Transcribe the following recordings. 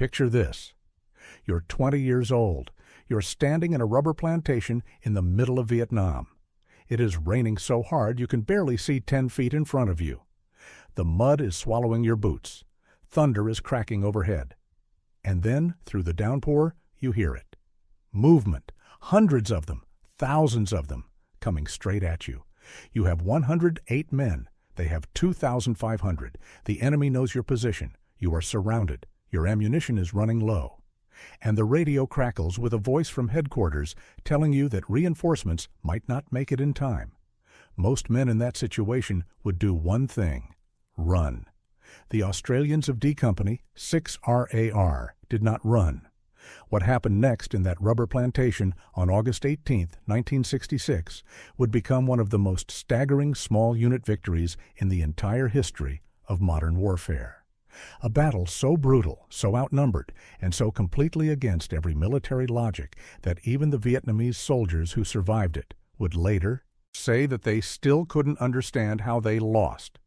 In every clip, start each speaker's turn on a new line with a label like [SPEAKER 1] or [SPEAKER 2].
[SPEAKER 1] Picture this. You're 20 years old. You're standing in a rubber plantation in the middle of Vietnam. It is raining so hard you can barely see 10 feet in front of you. The mud is swallowing your boots. Thunder is cracking overhead. And then, through the downpour, you hear it. Movement, hundreds of them, thousands of them, coming straight at you. You have 108 men. They have 2,500. The enemy knows your position. You are surrounded. Your ammunition is running low. And the radio crackles with a voice from headquarters telling you that reinforcements might not make it in time. Most men in that situation would do one thing: run. The Australians of D Company, 6 RAR, did not run. What happened next in that rubber plantation on August 18, 1966, would become one of the most staggering small unit victories in the entire history of modern warfare. A battle so brutal, so outnumbered, and so completely against every military logic that even the Vietnamese soldiers who survived it would later say that they still couldn't understand how they lost.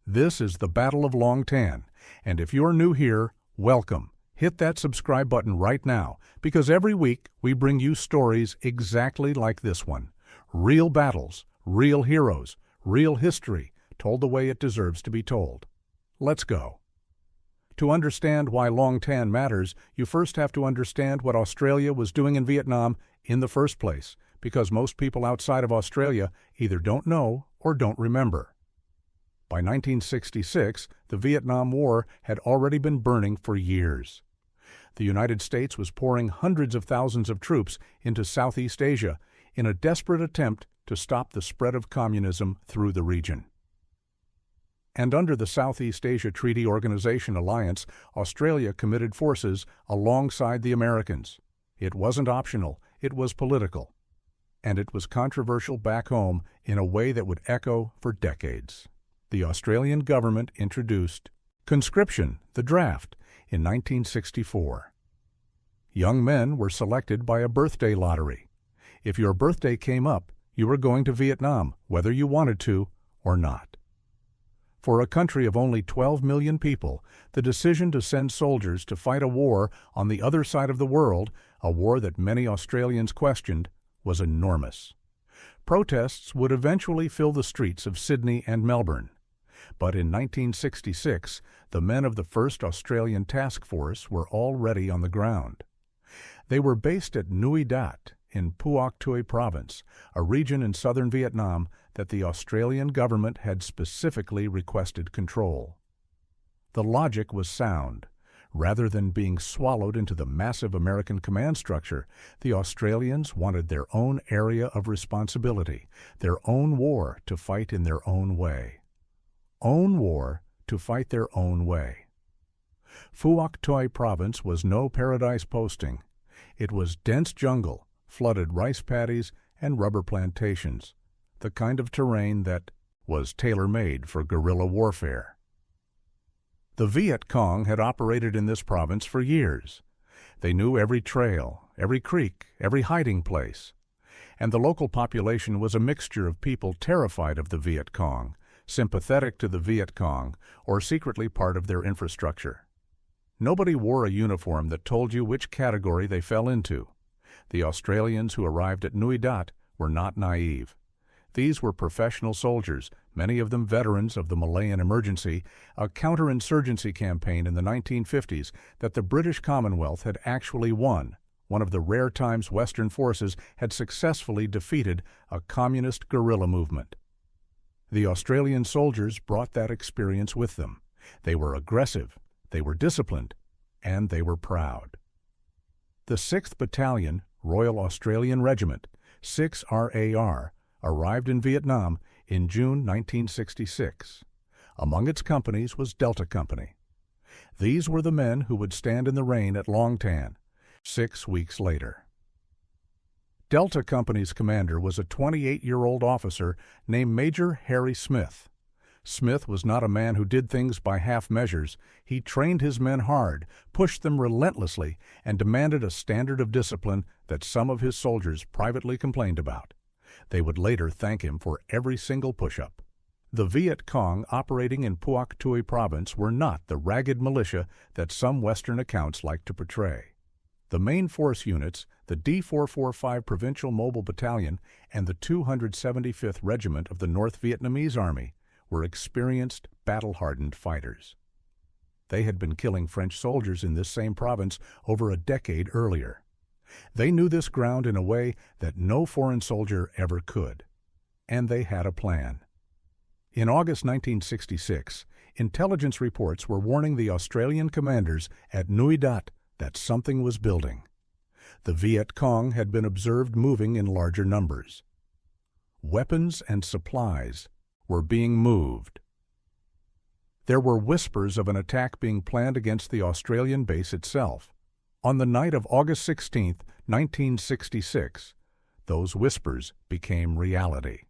[SPEAKER 1] This is the Battle of Long Tan, and if you're new here, welcome. Hit that subscribe button right now, because every week we bring you stories exactly like this one. Real battles, real heroes, real history, told the way it deserves to be told. Let's go. To understand why Long Tan matters, you first have to understand what Australia was doing in Vietnam in the first place, because most people outside of Australia either don't know or don't remember. By 1966, the Vietnam War had already been burning for years. The United States was pouring hundreds of thousands of troops into Southeast Asia in a desperate attempt to stop the spread of communism through the region. And under the Southeast Asia Treaty Organization alliance, Australia committed forces alongside the Americans. It wasn't optional, it was political. And it was controversial back home in a way that would echo for decades. The Australian government introduced conscription, the draft, in 1964. Young men were selected by a birthday lottery. If your birthday came up, you were going to Vietnam, whether you wanted to or not. For a country of only 12 million people, the decision to send soldiers to fight a war on the other side of the world, a war that many Australians questioned, was enormous. Protests would eventually fill the streets of Sydney and Melbourne. But in 1966, the men of the 1st Australian Task Force were already on the ground. They were based at Nui Dat in Phuoc Tuy Province, a region in southern Vietnam that the Australian government had specifically requested control. The logic was sound. Rather than being swallowed into the massive American command structure, the Australians wanted their own area of responsibility, their own war to fight in their own way. Own war to fight their own way. Phuoc Tuy Province was no paradise posting. It was dense jungle, flooded rice paddies, and rubber plantations, the kind of terrain that was tailor-made for guerrilla warfare. The Viet Cong had operated in this province for years. They knew every trail, every creek, every hiding place. And the local population was a mixture of people terrified of the Viet Cong, sympathetic to the Viet Cong, or secretly part of their infrastructure. Nobody wore a uniform that told you which category they fell into. The Australians who arrived at Nui Dat were not naive. These were professional soldiers, many of them veterans of the Malayan Emergency, a counterinsurgency campaign in the 1950s that the British Commonwealth had actually won, one of the rare times Western forces had successfully defeated a communist guerrilla movement. The Australian soldiers brought that experience with them. They were aggressive, they were disciplined, and they were proud. The 6th Battalion, Royal Australian Regiment, 6 RAR, arrived in Vietnam in June 1966. Among its companies was Delta Company. These were the men who would stand in the rain at Long Tan 6 weeks later. Delta Company's commander was a 28-year-old officer named Major Harry Smith. Smith was not a man who did things by half measures. He trained his men hard, pushed them relentlessly, and demanded a standard of discipline that some of his soldiers privately complained about. They would later thank him for every single push-up. The Viet Cong operating in Phuoc Tuy province were not the ragged militia that some Western accounts like to portray. The main force units, the D445 Provincial Mobile Battalion and the 275th Regiment of the North Vietnamese Army, were experienced, battle-hardened fighters. They had been killing French soldiers in this same province over a decade earlier. They knew this ground in a way that no foreign soldier ever could. And they had a plan. In August 1966, intelligence reports were warning the Australian commanders at Nui Dat that something was building. The Viet Cong had been observed moving in larger numbers. Weapons and supplies were being moved. There were whispers of an attack being planned against the Australian base itself. On the night of August 16, 1966, those whispers became reality.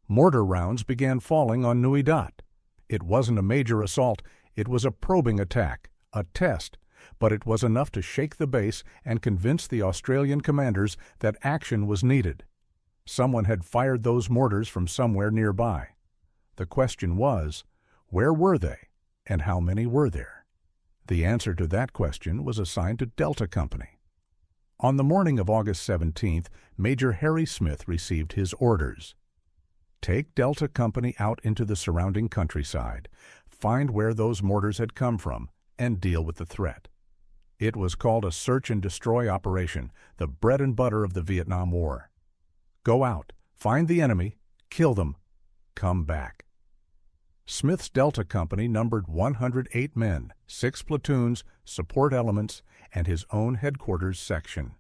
[SPEAKER 1] Mortar rounds began falling on Nui Dat. It wasn't a major assault, it was a probing attack, a test, but it was enough to shake the base and convince the Australian commanders that action was needed. Someone had fired those mortars from somewhere nearby. The question was, where were they, and how many were there? The answer to that question was assigned to Delta Company. On the morning of August 17th, Major Harry Smith received his orders. Take Delta Company out into the surrounding countryside, find where those mortars had come from, and deal with the threat. It was called a search and destroy operation, the bread and butter of the Vietnam War. Go out, find the enemy, kill them, come back. Smith's Delta Company numbered 108 men, 6 platoons, support elements, and his own headquarters section.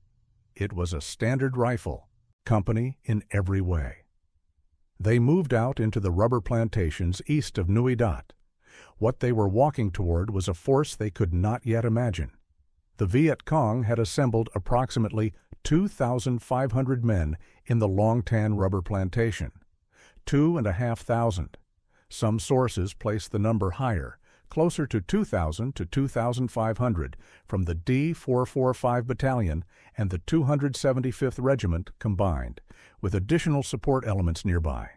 [SPEAKER 1] It was a standard rifle, company in every way. They moved out into the rubber plantations east of Nui Dat. What they were walking toward was a force they could not yet imagine. The Viet Cong had assembled approximately 2,500 men in the Long Tan rubber plantation. 2,500. Some sources place the number higher, closer to 2,000 to 2,500, from the D445 Battalion and the 275th Regiment combined, with additional support elements nearby.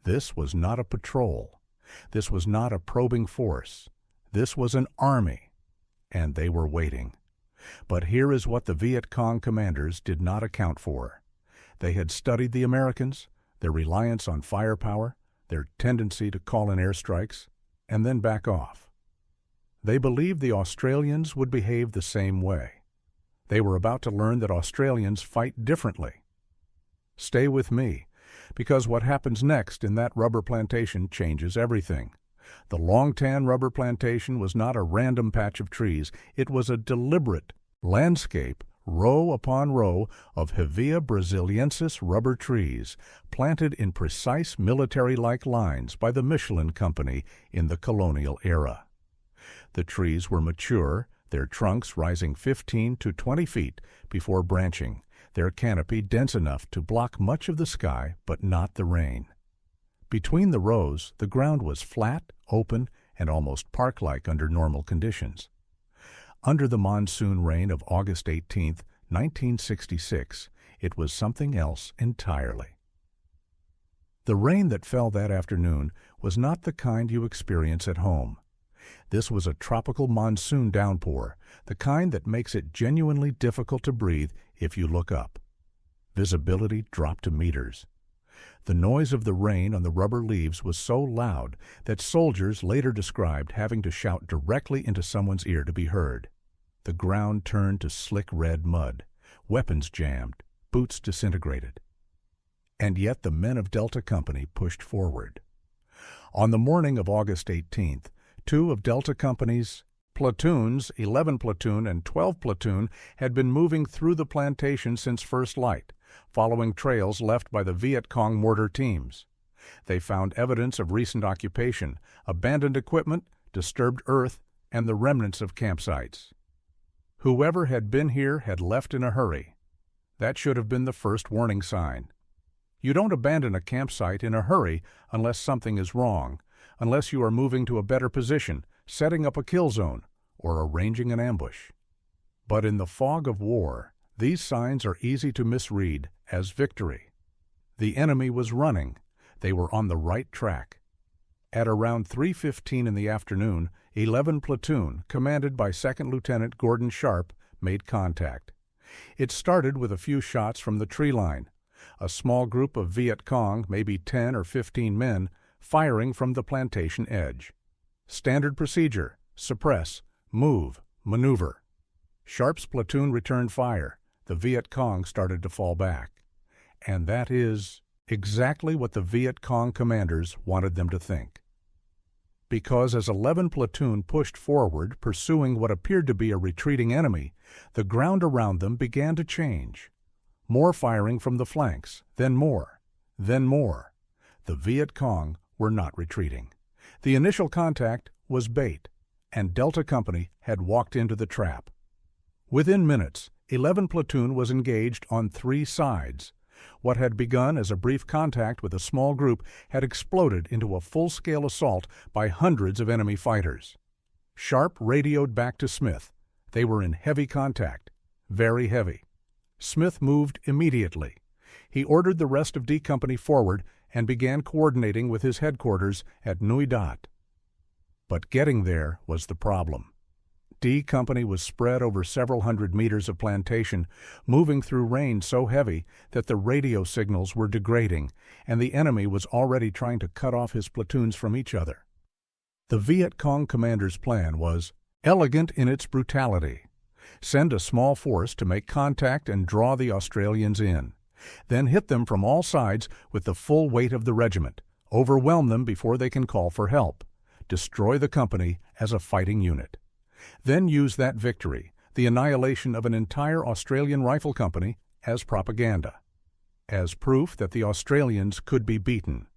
[SPEAKER 1] This was not a patrol. This was not a probing force. This was an army, and they were waiting. But here is what the Viet Cong commanders did not account for. They had studied the Americans, their reliance on firepower, their tendency to call in airstrikes, and then back off. They believed the Australians would behave the same way. They were about to learn that Australians fight differently. Stay with me, because what happens next in that rubber plantation changes everything. The Long Tan rubber plantation was not a random patch of trees. It was a deliberate landscape, row upon row of Hevea brasiliensis rubber trees, planted in precise military-like lines by the Michelin Company in the colonial era. The trees were mature, their trunks rising 15 to 20 feet before branching, their canopy dense enough to block much of the sky but not the rain. Between the rows, the ground was flat, open, and almost park-like under normal conditions. Under the monsoon rain of August 18, 1966, it was something else entirely. The rain that fell that afternoon was not the kind you experience at home. This was a tropical monsoon downpour, the kind that makes it genuinely difficult to breathe if you look up. Visibility dropped to meters. The noise of the rain on the rubber leaves was so loud that soldiers later described having to shout directly into someone's ear to be heard. The ground turned to slick red mud, weapons jammed, boots disintegrated. And yet the men of Delta Company pushed forward. On the morning of August 18th, 2 of Delta Company's platoons, 11 Platoon and 12 Platoon, had been moving through the plantation since first light, following trails left by the Viet Cong mortar teams. They found evidence of recent occupation, abandoned equipment, disturbed earth, and the remnants of campsites. Whoever had been here had left in a hurry. That should have been the first warning sign. You don't abandon a campsite in a hurry unless something is wrong, unless you are moving to a better position, setting up a kill zone, or arranging an ambush. But in the fog of war, these signs are easy to misread as victory. The enemy was running. They were on the right track. At around 3:15 in the afternoon, 11 Platoon, commanded by 2nd Lieutenant Gordon Sharp, made contact. It started with a few shots from the tree line. A small group of Viet Cong, maybe 10 or 15 men, firing from the plantation edge. Standard procedure: suppress, move, maneuver. Sharp's platoon returned fire. The Viet Cong started to fall back. And that is exactly what the Viet Cong commanders wanted them to think. Because as 11 Platoon pushed forward, pursuing what appeared to be a retreating enemy, the ground around them began to change. More firing from the flanks, then more, then more. The Viet Cong were not retreating. The initial contact was bait, and Delta Company had walked into the trap. Within minutes, 11 Platoon was engaged on 3 sides. What had begun as a brief contact with a small group had exploded into a full-scale assault by hundreds of enemy fighters. Sharp radioed back to Smith. They were in heavy contact, very heavy. Smith moved immediately. He ordered the rest of D Company forward and began coordinating with his headquarters at Nui Dat. But getting there was the problem. D Company was spread over several hundred meters of plantation, moving through rain so heavy that the radio signals were degrading, and the enemy was already trying to cut off his platoons from each other. The Viet Cong commander's plan was elegant in its brutality. Send a small force to make contact and draw the Australians in. Then hit them from all sides with the full weight of the regiment. Overwhelm them before they can call for help. Destroy the company as a fighting unit. Then use that victory, the annihilation of an entire Australian rifle company, as propaganda, as proof that the Australians could be beaten,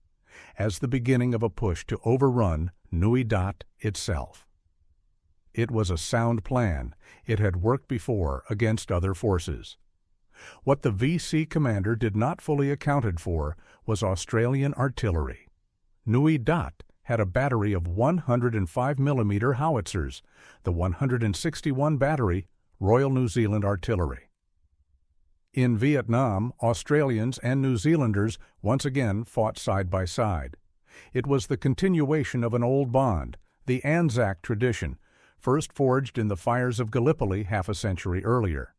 [SPEAKER 1] as the beginning of a push to overrun Nui Dat itself. It was a sound plan. It had worked before against other forces. What the VC commander did not fully accounted for was Australian artillery. Nui Dat had a battery of 105 mm howitzers, the 161 battery, Royal New Zealand Artillery. In Vietnam, Australians and New Zealanders once again fought side by side. It was the continuation of an old bond, the Anzac tradition, first forged in the fires of Gallipoli half a century earlier.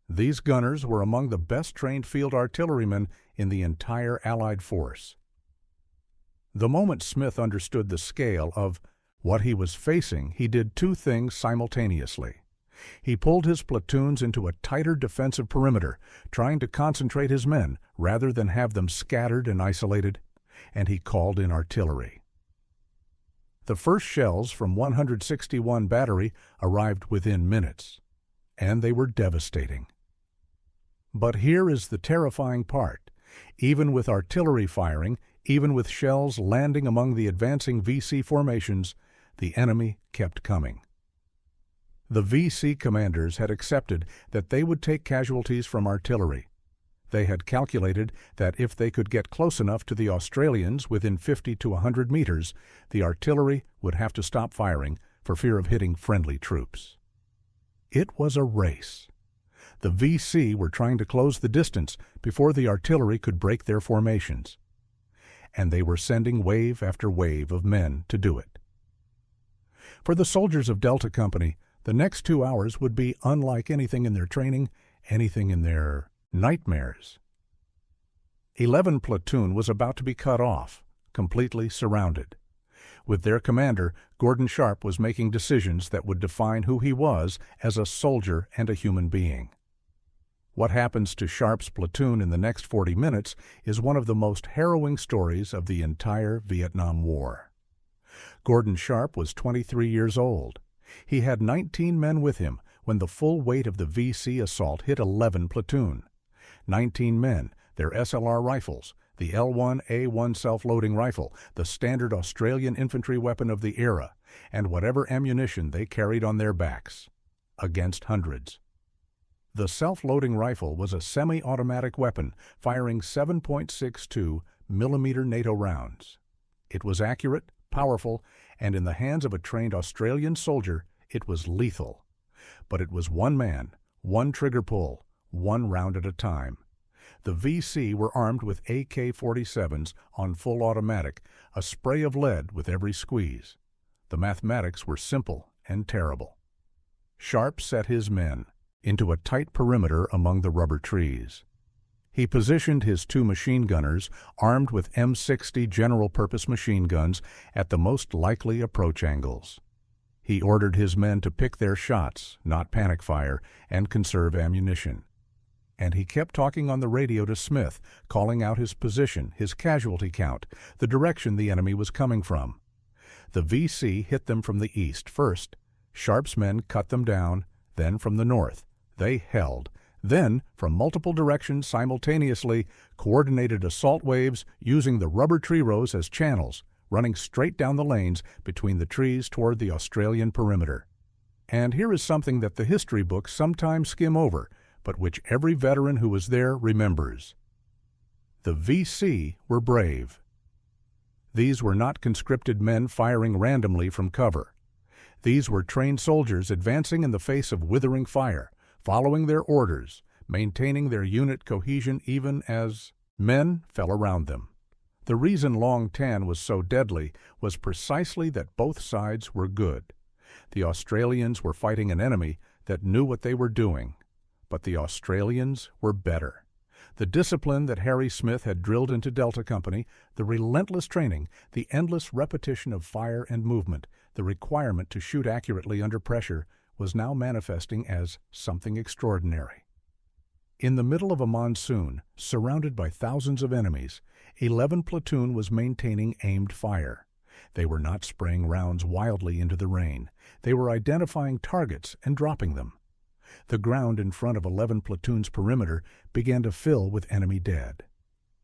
[SPEAKER 1] These gunners were among the best-trained field artillerymen in the entire Allied force. The moment Smith understood the scale of what he was facing, he did 2 things simultaneously. He pulled his platoons into a tighter defensive perimeter, trying to concentrate his men rather than have them scattered and isolated, and he called in artillery. The first shells from 161 battery arrived within minutes, and they were devastating. But here is the terrifying part. Even with artillery firing, even with shells landing among the advancing VC formations, the enemy kept coming. The VC commanders had accepted that they would take casualties from artillery. They had calculated that if they could get close enough to the Australians within 50 to 100 meters, the artillery would have to stop firing for fear of hitting friendly troops. It was a race. The VC were trying to close the distance before the artillery could break their formations, and they were sending wave after wave of men to do it. For the soldiers of Delta Company, the next 2 hours would be unlike anything in their training, anything in their nightmares. 11 Platoon was about to be cut off, completely surrounded. With their commander, Gordon Sharp was making decisions that would define who he was as a soldier and a human being. What happens to Sharp's platoon in the next 40 minutes is one of the most harrowing stories of the entire Vietnam War. Gordon Sharp was 23 years old. He had 19 men with him when the full weight of the VC assault hit 11 Platoon. 19 men, their SLR rifles, the L1A1 self-loading rifle, the standard Australian infantry weapon of the era, and whatever ammunition they carried on their backs, against hundreds. The self-loading rifle was a semi-automatic weapon firing 7.62 mm NATO rounds. It was accurate, powerful, and in the hands of a trained Australian soldier, it was lethal. But it was one man, one trigger pull, one round at a time. The VC were armed with AK-47s on full automatic, a spray of lead with every squeeze. The mathematics were simple and terrible. Sharp set his men into a tight perimeter among the rubber trees. He positioned his 2 machine gunners, armed with M60 general-purpose machine guns, at the most likely approach angles. He ordered his men to pick their shots, not panic fire, and conserve ammunition. And he kept talking on the radio to Smith, calling out his position, his casualty count, the direction the enemy was coming from. The VC hit them from the east first. Sharp's men cut them down, then from the north. They held. Then, from multiple directions simultaneously, coordinated assault waves using the rubber tree rows as channels, running straight down the lanes between the trees toward the Australian perimeter. And here is something that the history books sometimes skim over, but which every veteran who was there remembers. The VC were brave. These were not conscripted men firing randomly from cover. These were trained soldiers advancing in the face of withering fire, following their orders, maintaining their unit cohesion even as men fell around them. The reason Long Tan was so deadly was precisely that both sides were good. The Australians were fighting an enemy that knew what they were doing, but the Australians were better. The discipline that Harry Smith had drilled into Delta Company, the relentless training, the endless repetition of fire and movement, the requirement to shoot accurately under pressure, was now manifesting as something extraordinary. In the middle of a monsoon, surrounded by thousands of enemies, 11 Platoon was maintaining aimed fire. They were not spraying rounds wildly into the rain. They were identifying targets and dropping them. The ground in front of 11 Platoon's perimeter began to fill with enemy dead.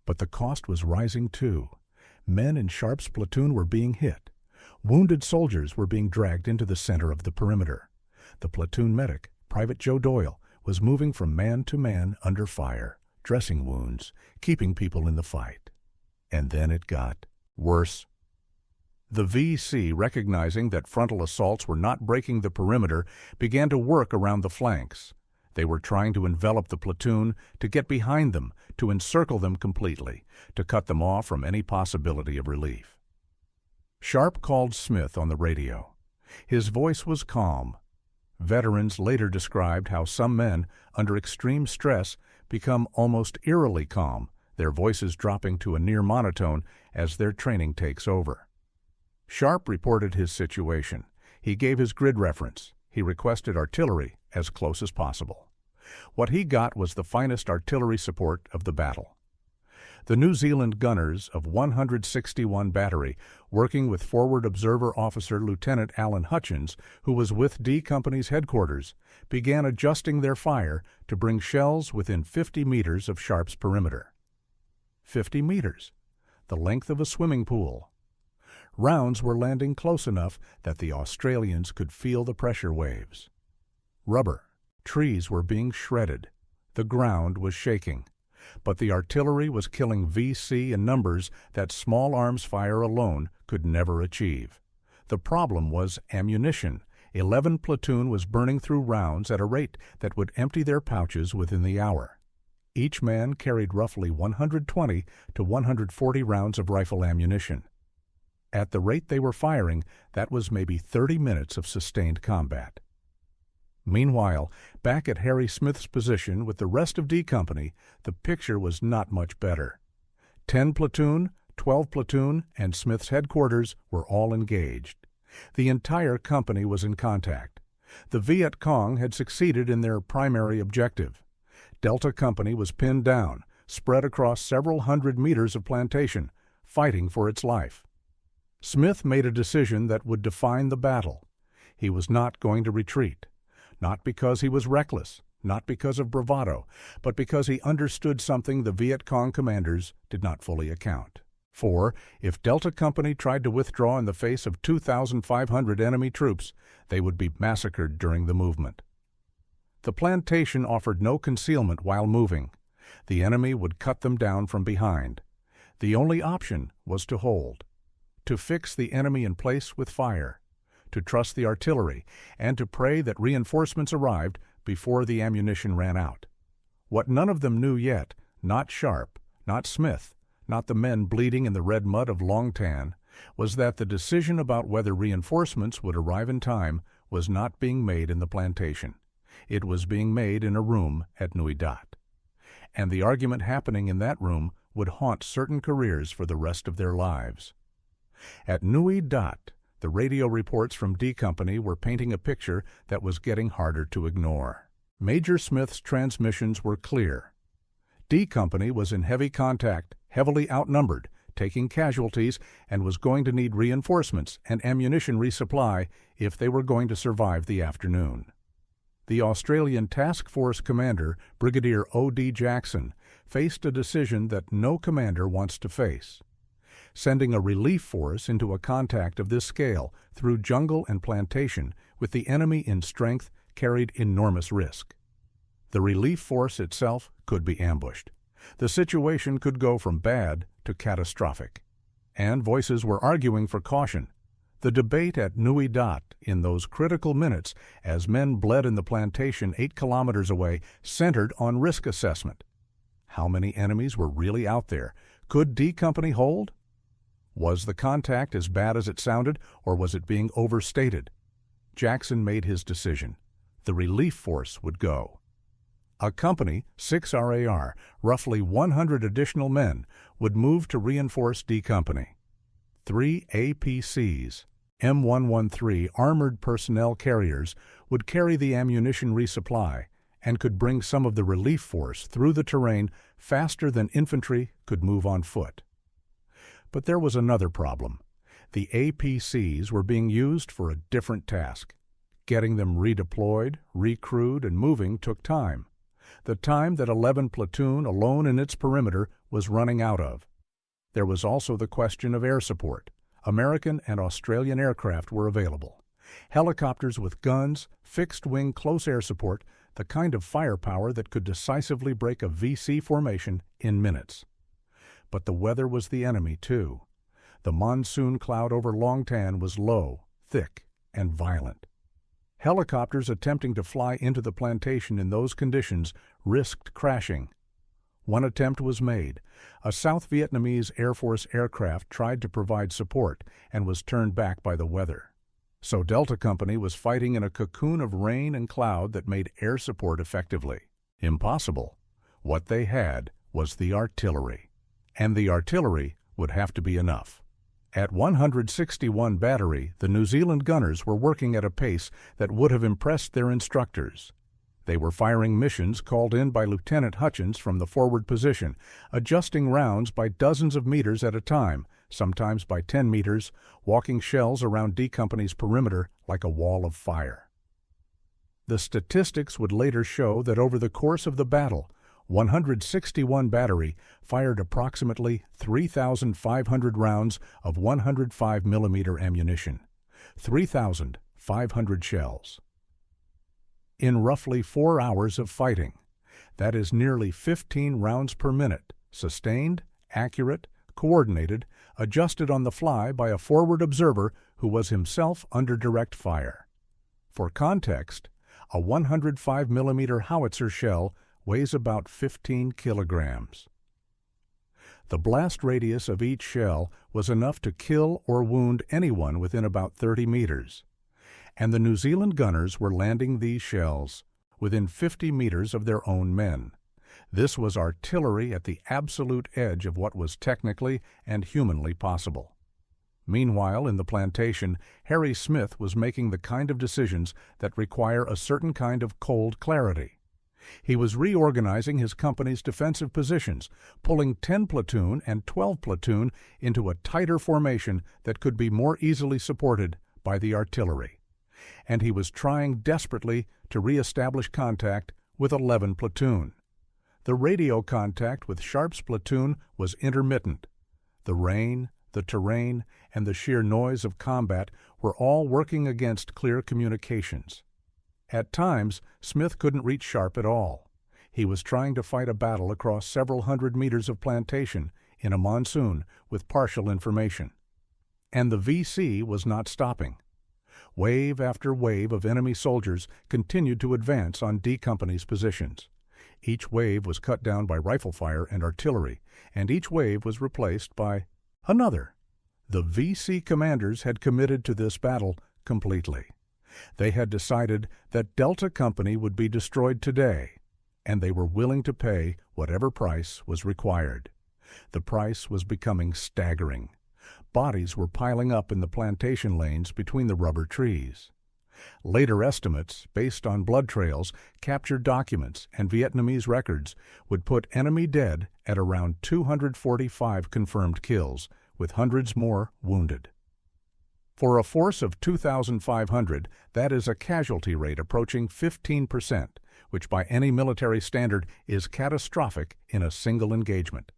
[SPEAKER 1] But the cost was rising too. Men in Sharp's platoon were being hit. Wounded soldiers were being dragged into the center of the perimeter. The platoon medic, Private Joe Doyle, was moving from man to man under fire, dressing wounds, keeping people in the fight. And then it got worse. The VC, recognizing that frontal assaults were not breaking the perimeter, began to work around the flanks. They were trying to envelop the platoon, to get behind them, to encircle them completely, to cut them off from any possibility of relief. Sharp called Smith on the radio. His voice was calm. Veterans later described how some men, under extreme stress, become almost eerily calm, their voices dropping to a near monotone as their training takes over. Sharp reported his situation. He gave his grid reference. He requested artillery as close as possible. What he got was the finest artillery support of the battle. The New Zealand gunners of 161 Battery, working with Forward Observer Officer Lieutenant Alan Hutchins, who was with D Company's headquarters, began adjusting their fire to bring shells within 50 meters of Sharp's perimeter. 50 meters, the length of a swimming pool. Rounds were landing close enough that the Australians could feel the pressure waves. Rubber, trees were being shredded. The ground was shaking. But the artillery was killing VC in numbers that small arms fire alone could never achieve. The problem was ammunition. 11 Platoon was burning through rounds at a rate that would empty their pouches within the hour. Each man carried roughly 120 to 140 rounds of rifle ammunition. At the rate they were firing, that was maybe 30 minutes of sustained combat. Meanwhile, back at Harry Smith's position with the rest of D Company, the picture was not much better. 10 Platoon, 12 Platoon, and Smith's headquarters were all engaged. The entire company was in contact. The Viet Cong had succeeded in their primary objective. Delta Company was pinned down, spread across several hundred meters of plantation, fighting for its life. Smith made a decision that would define the battle. He was not going to retreat. Not because he was reckless, not because of bravado, but because he understood something the Viet Cong commanders did not fully account. For, if Delta Company tried to withdraw in the face of 2,500 enemy troops, they would be massacred during the movement. The plantation offered no concealment while moving. The enemy would cut them down from behind. The only option was to hold, to fix the enemy in place with fire, to trust the artillery, and to pray that reinforcements arrived before the ammunition ran out. What none of them knew yet not Sharp, not Smith, not the men bleeding in the red mud of Long Tan, was that the decision about whether reinforcements would arrive in time was not being made in the plantation. It was being made in a room at Nui Dat. And the argument happening in that room would haunt certain careers for the rest of their lives. At Nui Dat, the radio reports from D Company were painting a picture that was getting harder to ignore. Major Smith's transmissions were clear. D Company was in heavy contact, heavily outnumbered, taking casualties, and was going to need reinforcements and ammunition resupply if they were going to survive the afternoon. The Australian Task Force commander, Brigadier O.D. Jackson, faced a decision that no commander wants to face. Sending a relief force into a contact of this scale through jungle and plantation with the enemy in strength carried enormous risk. The relief force itself could be ambushed. The situation could go from bad to catastrophic. And voices were arguing for caution. The debate at Nui Dat in those critical minutes as men bled in the plantation 8 kilometers away centered on risk assessment. How many enemies were really out there? Could D Company hold? Was the contact as bad as it sounded, or was it being overstated? Jackson made his decision. The relief force would go. A company, 6 RAR, roughly 100 additional men, would move to reinforce D Company. 3 APCs, M113 armored personnel carriers, would carry the ammunition resupply and could bring some of the relief force through the terrain faster than infantry could move on foot. But there was another problem. The APCs were being used for a different task. Getting them redeployed, recrewed, and moving took time. The time that 11 Platoon alone in its perimeter was running out of. There was also the question of air support. American and Australian aircraft were available. Helicopters with guns, fixed-wing close air support, the kind of firepower that could decisively break a VC formation in minutes. But the weather was the enemy, too. The monsoon cloud over Long Tan was low, thick, and violent. Helicopters attempting to fly into the plantation in those conditions risked crashing. One attempt was made. A South Vietnamese Air Force aircraft tried to provide support and was turned back by the weather. So Delta Company was fighting in a cocoon of rain and cloud that made air support effectively impossible. What they had was the artillery. And the artillery would have to be enough. At 161 Battery, the New Zealand gunners were working at a pace that would have impressed their instructors. They were firing missions called in by Lieutenant Hutchins from the forward position, adjusting rounds by dozens of meters at a time, sometimes by 10 meters, walking shells around D Company's perimeter like a wall of fire. The statistics would later show that over the course of the battle, 161 Battery fired approximately 3,500 rounds of 105 millimeter ammunition, 3,500 shells. In roughly 4 hours of fighting, that is nearly 15 rounds per minute, sustained, accurate, coordinated, adjusted on the fly by a forward observer who was himself under direct fire. For context, a 105 millimeter howitzer shell weighs about 15 kilograms. The blast radius of each shell was enough to kill or wound anyone within about 30 meters, and the New Zealand gunners were landing these shells within 50 meters of their own men. This was artillery at the absolute edge of what was technically and humanly possible. Meanwhile, in the plantation, Harry Smith was making the kind of decisions that require a certain kind of cold clarity. He was reorganizing his company's defensive positions, pulling 10 platoon and 12 platoon into a tighter formation that could be more easily supported by the artillery. And he was trying desperately to reestablish contact with 11 platoon. The radio contact with Sharp's platoon was intermittent. The rain, the terrain, and the sheer noise of combat were all working against clear communications. At times, Smith couldn't reach Sharp at all. He was trying to fight a battle across several hundred meters of plantation in a monsoon with partial information. And the VC was not stopping. Wave after wave of enemy soldiers continued to advance on D Company's positions. Each wave was cut down by rifle fire and artillery, and each wave was replaced by another. The VC commanders had committed to this battle completely. They had decided that Delta Company would be destroyed today, and they were willing to pay whatever price was required. The price was becoming staggering. Bodies were piling up in the plantation lanes between the rubber trees. Later estimates, based on blood trails, captured documents, and Vietnamese records, would put enemy dead at around 245 confirmed kills, with hundreds more wounded. For a force of 2,500, that is a casualty rate approaching 15%, which by any military standard is catastrophic in a single engagement.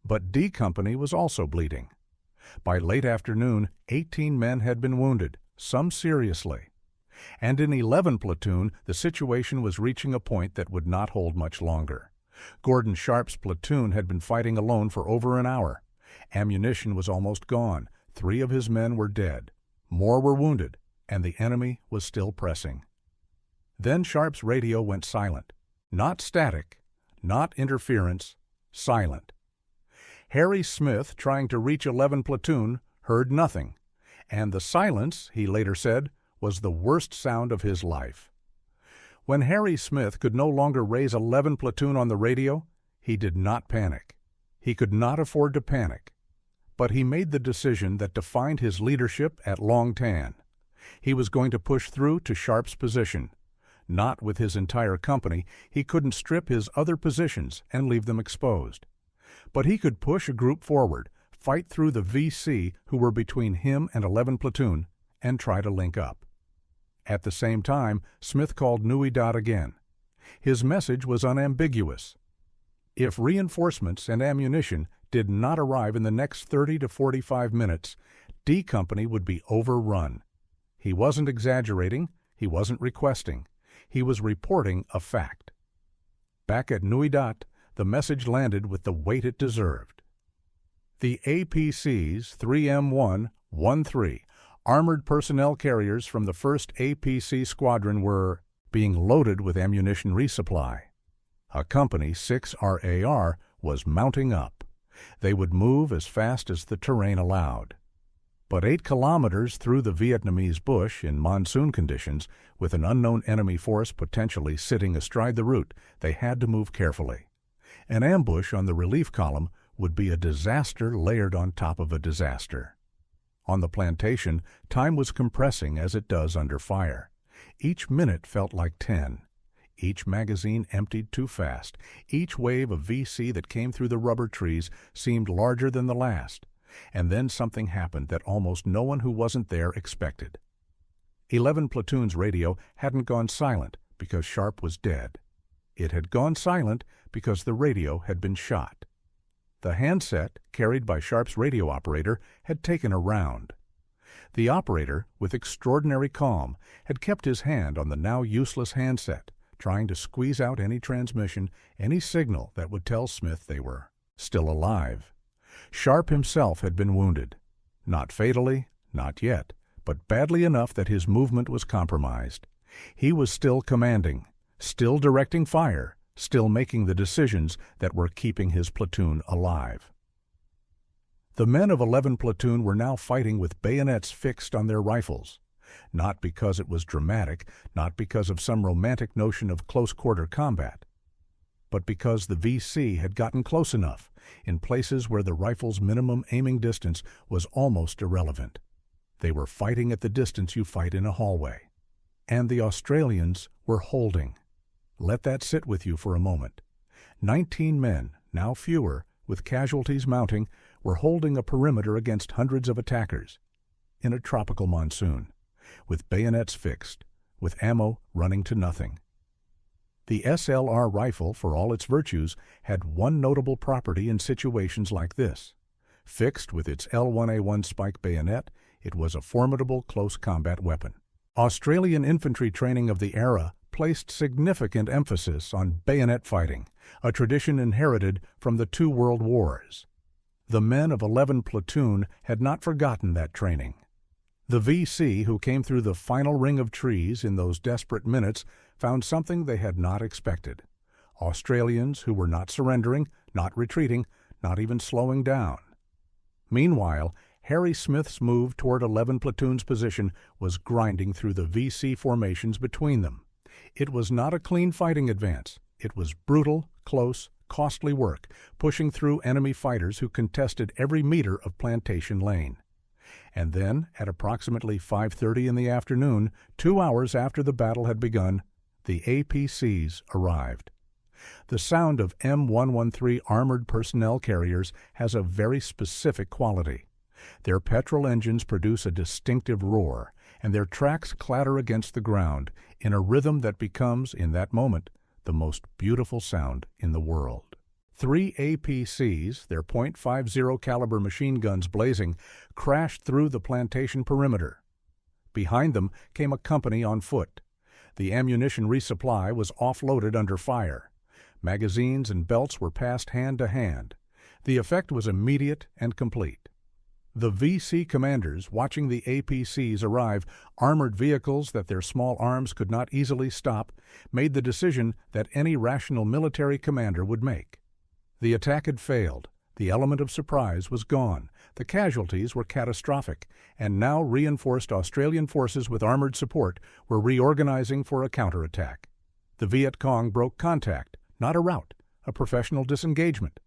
[SPEAKER 1] But D Company was also bleeding. By late afternoon, 18 men had been wounded, some seriously. And in 11 Platoon, the situation was reaching a point that would not hold much longer. Gordon Sharp's platoon had been fighting alone for over an hour. Ammunition was almost gone. 3 of his men were dead. More were wounded, and the enemy was still pressing. Then Sharp's radio went silent. Not static, not interference, silent. Harry Smith, trying to reach 11 Platoon, heard nothing, and the silence, he later said, was the worst sound of his life. When Harry Smith could no longer raise 11 Platoon on the radio, he did not panic. He could not afford to panic. But he made the decision that defined his leadership at Long Tan. He was going to push through to Sharp's position. Not with his entire company. He couldn't strip his other positions and leave them exposed. But he could push a group forward, fight through the VC who were between him and 11 Platoon, and try to link up. At the same time, Smith called Nui Dat again. His message was unambiguous. If reinforcements and ammunition did not arrive in the next 30 to 45 minutes, D Company would be overrun. He wasn't exaggerating, he wasn't requesting. He was reporting a fact. Back at Nui Dat, the message landed with the weight it deserved. The APC's 3M1-13 armored personnel carriers from the 1st APC Squadron were being loaded with ammunition resupply. A Company 6 RAR was mounting up. They would move as fast as the terrain allowed. But 8 kilometers through the Vietnamese bush in monsoon conditions, with an unknown enemy force potentially sitting astride the route, they had to move carefully. An ambush on the relief column would be a disaster layered on top of a disaster. On the plantation, time was compressing as it does under fire. Each minute felt like 10. Each magazine emptied too fast. Each wave of VC that came through the rubber trees seemed larger than the last. And then something happened that almost no one who wasn't there expected. 11 Platoon's radio hadn't gone silent because Sharp was dead. It had gone silent because the radio had been shot. The handset, carried by Sharp's radio operator, had taken a round. The operator, with extraordinary calm, had kept his hand on the now useless handset, trying to squeeze out any transmission, any signal that would tell Smith they were still alive. Sharp himself had been wounded. Not fatally, not yet, but badly enough that his movement was compromised. He was still commanding, still directing fire, still making the decisions that were keeping his platoon alive. The men of 11 Platoon were now fighting with bayonets fixed on their rifles. Not because it was dramatic, not because of some romantic notion of close-quarter combat, but because the VC had gotten close enough, in places where the rifle's minimum aiming distance was almost irrelevant. They were fighting at the distance you fight in a hallway. And the Australians were holding. Let that sit with you for a moment. 19 men, now fewer, with casualties mounting, were holding a perimeter against hundreds of attackers. In a tropical monsoon, with bayonets fixed, with ammo running to nothing. The SLR rifle, for all its virtues, had one notable property in situations like this. Fixed with its L1A1 spike bayonet, it was a formidable close combat weapon. Australian infantry training of the era placed significant emphasis on bayonet fighting, a tradition inherited from the 2 world wars. The men of 11 Platoon had not forgotten that training. The VC who came through the final ring of trees in those desperate minutes found something they had not expected. Australians who were not surrendering, not retreating, not even slowing down. Meanwhile, Harry Smith's move toward 11 Platoon's position was grinding through the VC formations between them. It was not a clean fighting advance. It was brutal, close, costly work, pushing through enemy fighters who contested every meter of plantation lane. And then, at approximately 5:30 in the afternoon, 2 hours after the battle had begun, the APCs arrived. The sound of M113 armored personnel carriers has a very specific quality. Their petrol engines produce a distinctive roar, and their tracks clatter against the ground in a rhythm that becomes, in that moment, the most beautiful sound in the world. 3 APCs, their .50 caliber machine guns blazing, crashed through the plantation perimeter. Behind them came a company on foot. The ammunition resupply was offloaded under fire. Magazines and belts were passed hand to hand. The effect was immediate and complete. The VC commanders, watching the APCs arrive, armored vehicles that their small arms could not easily stop, made the decision that any rational military commander would make. The attack had failed. The element of surprise was gone. The casualties were catastrophic, and now reinforced Australian forces with armored support were reorganizing for a counterattack. The Viet Cong broke contact, not a rout, a professional disengagement.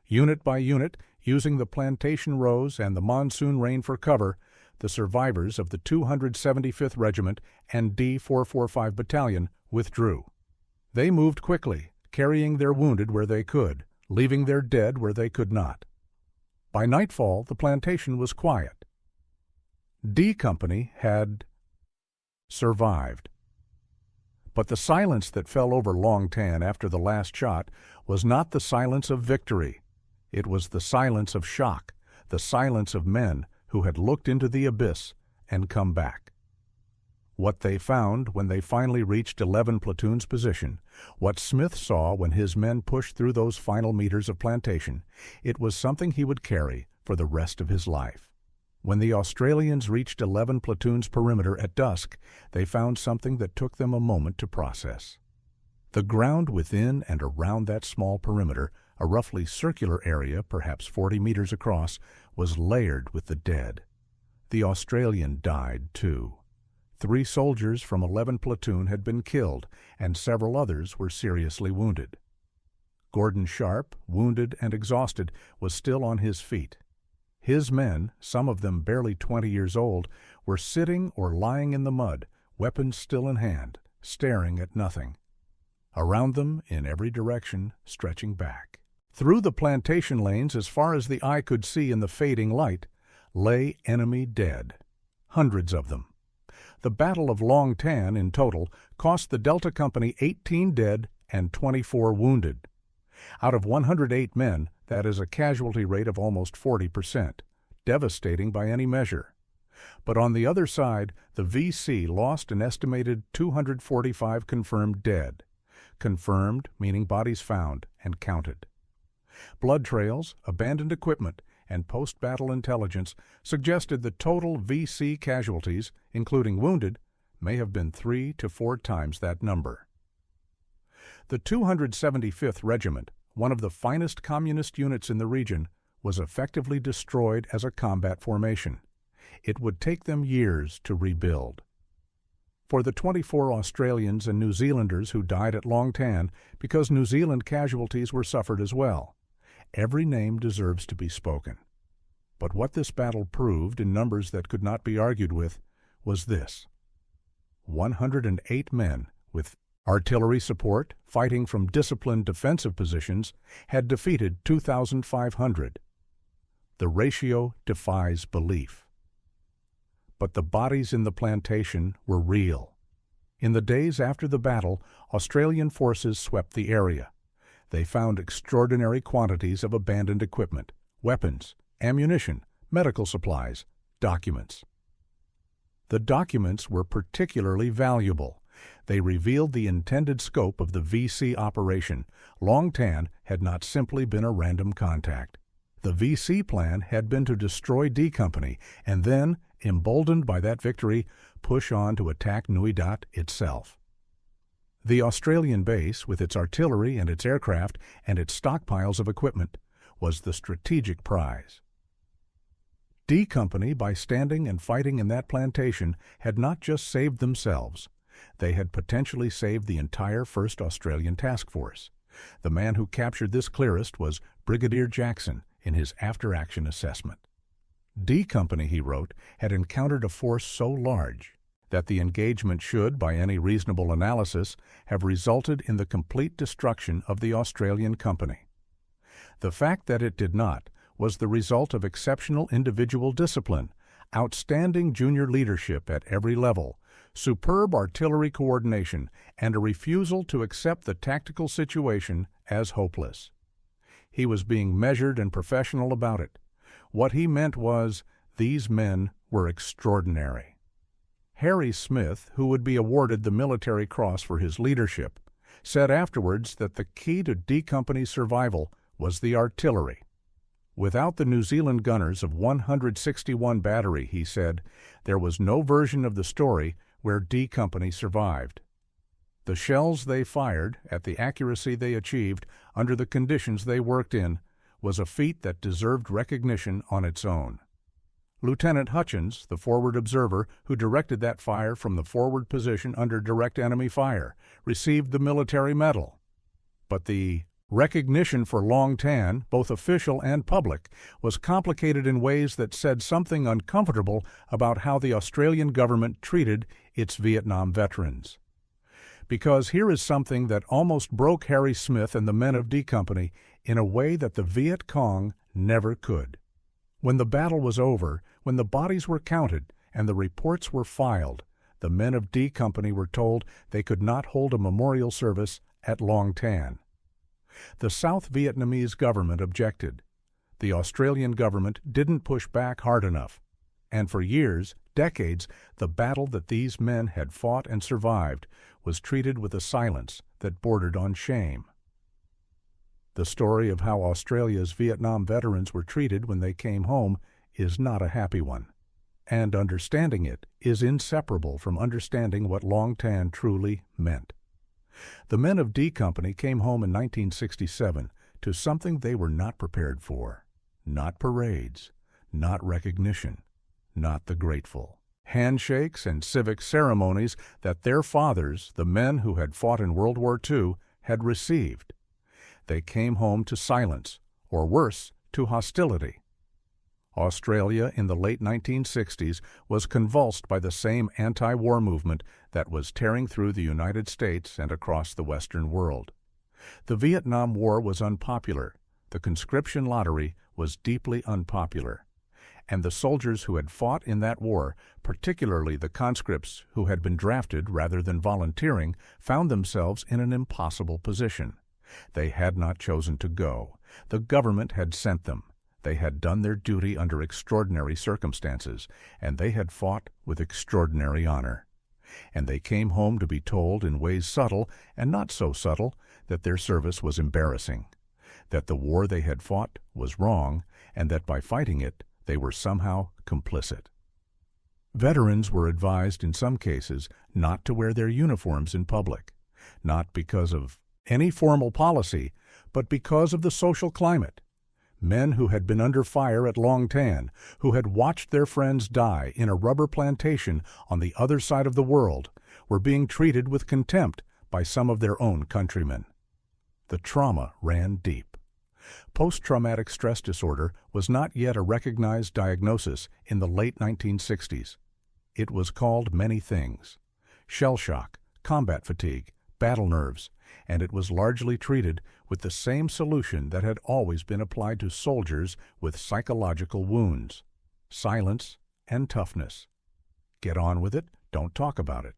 [SPEAKER 1] Unit by unit, using the plantation rows and the monsoon rain for cover, the survivors of the 275th Regiment and D445 Battalion withdrew. They moved quickly, carrying their wounded where they could, leaving their dead where they could not. By nightfall, the plantation was quiet. D Company had survived. But the silence that fell over Long Tan after the last shot was not the silence of victory. It was the silence of shock, the silence of men who had looked into the abyss and come back. What they found when they finally reached 11 Platoon's position, what Smith saw when his men pushed through those final meters of plantation, it was something he would carry for the rest of his life. When the Australians reached 11 Platoon's perimeter at dusk, they found something that took them a moment to process. The ground within and around that small perimeter, a roughly circular area, perhaps 40 meters across, was layered with the dead. The Australian died, too. 3 soldiers from 11 Platoon had been killed, and several others were seriously wounded. Gordon Sharp, wounded and exhausted, was still on his feet. His men, some of them barely 20 years old, were sitting or lying in the mud, weapons still in hand, staring at nothing. Around them, in every direction, stretching back. Through the plantation lanes, as far as the eye could see in the fading light, lay enemy dead, hundreds of them. The Battle of Long Tan, in total, cost the Delta Company 18 dead and 24 wounded. Out of 108 men, that is a casualty rate of almost 40%, devastating by any measure. But on the other side, the VC lost an estimated 245 confirmed dead. Confirmed, meaning bodies found and counted. Blood trails, abandoned equipment, and post-battle intelligence suggested the total VC casualties, including wounded, may have been 3 to 4 times that number. The 275th Regiment, one of the finest communist units in the region, was effectively destroyed as a combat formation. It would take them years to rebuild. For the 24 Australians and New Zealanders who died at Long Tan, because New Zealand casualties were suffered as well, every name deserves to be spoken. But what this battle proved in numbers that could not be argued with was this: 108 men with artillery support, fighting from disciplined defensive positions, had defeated 2,500. The ratio defies belief. But the bodies in the plantation were real. In the days after the battle, Australian forces swept the area. They found extraordinary quantities of abandoned equipment, weapons, ammunition, medical supplies, documents. The documents were particularly valuable. They revealed the intended scope of the VC operation. Long Tan had not simply been a random contact. The VC plan had been to destroy D Company and then, emboldened by that victory, push on to attack Nui Dat itself. The Australian base, with its artillery and its aircraft and its stockpiles of equipment, was the strategic prize. D Company, by standing and fighting in that plantation, had not just saved themselves. They had potentially saved the entire 1st Australian Task Force. The man who captured this clearest was Brigadier Jackson in his after-action assessment. D Company, he wrote, had encountered a force so large that the engagement should, by any reasonable analysis, have resulted in the complete destruction of the Australian Company. The fact that it did not was the result of exceptional individual discipline, outstanding junior leadership at every level, superb artillery coordination, and a refusal to accept the tactical situation as hopeless. He was being measured and professional about it. What he meant was, these men were extraordinary. Harry Smith, who would be awarded the Military Cross for his leadership, said afterwards that the key to D Company's survival was the artillery. Without the New Zealand gunners of 161 Battery, he said, there was no version of the story where D Company survived. The shells they fired, at the accuracy they achieved, under the conditions they worked in, was a feat that deserved recognition on its own. Lieutenant Hutchins, the forward observer who directed that fire from the forward position under direct enemy fire, received the military medal. But the recognition for Long Tan, both official and public, was complicated in ways that said something uncomfortable about how the Australian government treated its Vietnam veterans. Because here is something that almost broke Harry Smith and the men of D Company in a way that the Viet Cong never could. When the battle was over, when the bodies were counted and the reports were filed, the men of D Company were told they could not hold a memorial service at Long Tan. The South Vietnamese government objected. The Australian government didn't push back hard enough. And for years, decades, the battle that these men had fought and survived was treated with a silence that bordered on shame. The story of how Australia's Vietnam veterans were treated when they came home is not a happy one, and understanding it is inseparable from understanding what Long Tan truly meant. The men of D Company came home in 1967 to something they were not prepared for. Not parades, not recognition, not the grateful handshakes and civic ceremonies that their fathers, the men who had fought in World War II, had received. They came home to silence, or worse, to hostility. Australia in the late 1960s was convulsed by the same anti-war movement that was tearing through the United States and across the Western world. The Vietnam War was unpopular. The conscription lottery was deeply unpopular. And the soldiers who had fought in that war, particularly the conscripts who had been drafted rather than volunteering, found themselves in an impossible position. They had not chosen to go. The government had sent them. They had done their duty under extraordinary circumstances, and they had fought with extraordinary honor. And they came home to be told in ways subtle and not so subtle that their service was embarrassing, that the war they had fought was wrong, and that by fighting it they were somehow complicit. Veterans were advised in some cases not to wear their uniforms in public, not because of any formal policy, but because of the social climate. Men who had been under fire at Long Tan, who had watched their friends die in a rubber plantation on the other side of the world, were being treated with contempt by some of their own countrymen. The trauma ran deep. Post-traumatic stress disorder was not yet a recognized diagnosis in the late 1960s. It was called many things: shell shock, combat fatigue, battle nerves, and it was largely treated with the same solution that had always been applied to soldiers with psychological wounds: silence and toughness. Get on with it, don't talk about it.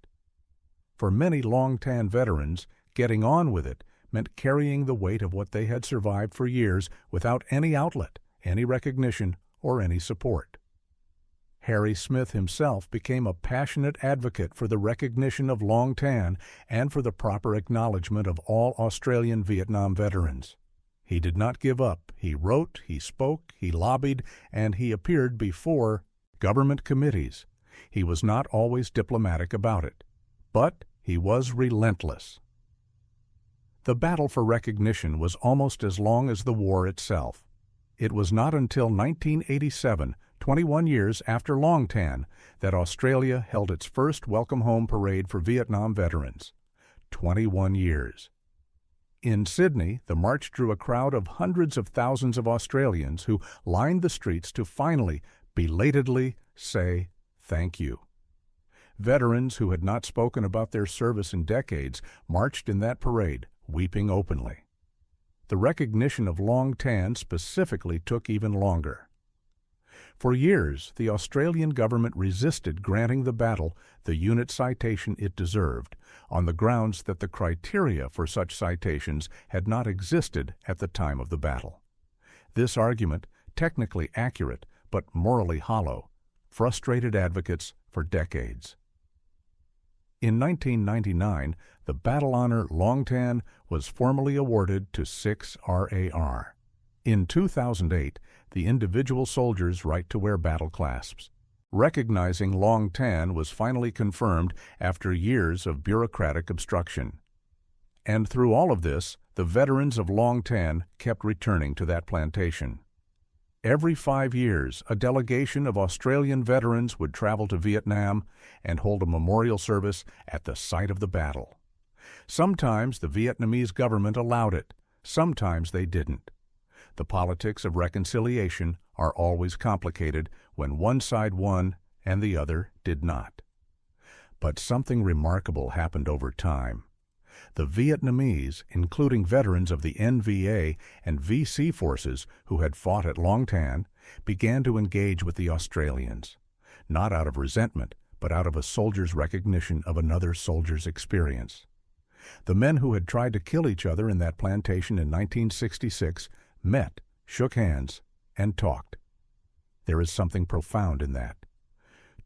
[SPEAKER 1] For many Long Tan veterans, getting on with it meant carrying the weight of what they had survived for years without any outlet, any recognition, or any support. Harry Smith himself became a passionate advocate for the recognition of Long Tan and for the proper acknowledgement of all Australian Vietnam veterans. He did not give up. He wrote, he spoke, he lobbied, and he appeared before government committees. He was not always diplomatic about it, but he was relentless. The battle for recognition was almost as long as the war itself. It was not until 1987, 21 years after Long Tan, that Australia held its first Welcome Home parade for Vietnam veterans. 21 years. In Sydney, the march drew a crowd of hundreds of thousands of Australians who lined the streets to finally, belatedly, say thank you. Veterans who had not spoken about their service in decades marched in that parade, weeping openly. The recognition of Long Tan specifically took even longer. For years, the Australian government resisted granting the battle the unit citation it deserved, on the grounds that the criteria for such citations had not existed at the time of the battle. This argument, technically accurate but morally hollow, frustrated advocates for decades. In 1999, the battle honor Long Tan was formally awarded to 6 RAR. In 2008, the individual soldier's right to wear battle clasps. Recognizing Long Tan was finally confirmed after years of bureaucratic obstruction. And through all of this, the veterans of Long Tan kept returning to that plantation. Every 5 years, a delegation of Australian veterans would travel to Vietnam and hold a memorial service at the site of the battle. Sometimes the Vietnamese government allowed it, sometimes they didn't. The politics of reconciliation are always complicated when one side won and the other did not. But something remarkable happened over time. The Vietnamese, including veterans of the NVA and VC forces who had fought at Long Tan, began to engage with the Australians, not out of resentment, but out of a soldier's recognition of another soldier's experience. The men who had tried to kill each other in that plantation in 1966 met, shook hands, and talked. There is something profound in that.